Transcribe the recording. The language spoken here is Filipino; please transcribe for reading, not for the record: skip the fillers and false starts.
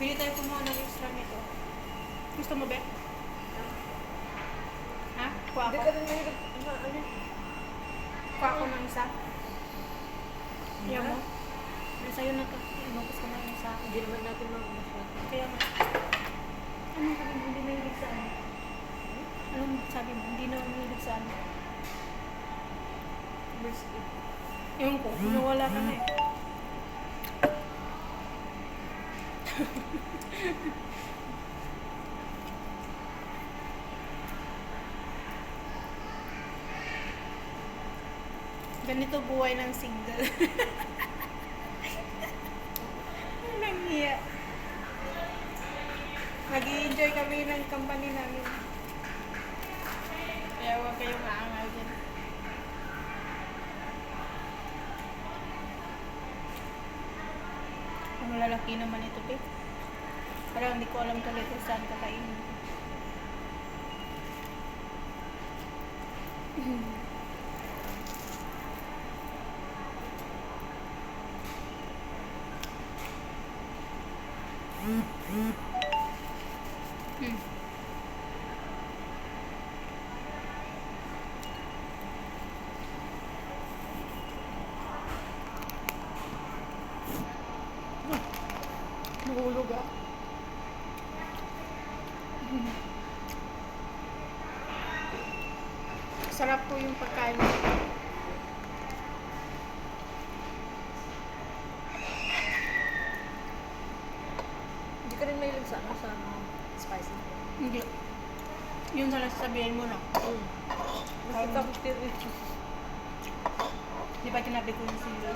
Pili tayo kumuha ng extra nito. Gusto mo, Be? Ha? Kuha Hindi ako? ka rin mahilig. Ano? Kuha ako ng isa. Ayaw mo? Sa'yo na to. Inubos ko na yung isa. Hindi naman natin mag-masyado. Kaya nga. Anong sabi mo? Hindi mahilig sa ano? Anong sabi mo? Hindi na mahilig sa ano? Biscuit. Ewan ko. Nawala ka na eh. Ganito buhay ng single. Walang hiya. Nag-i-enjoy kami ng company namin. Kaya huwag kayong maangal dyan. Ang malalaki naman ito, Pip. Parang hindi ko alam talaga kung saan kakainin. Hmm. Nahulog ah. Sarap po yung pagkain. Hindi ka rin mahilig sa ano, sa spicy. Hindi. Yun sa sabihin mo na. Mas ikaw, Di ba tinabi ko yung sili?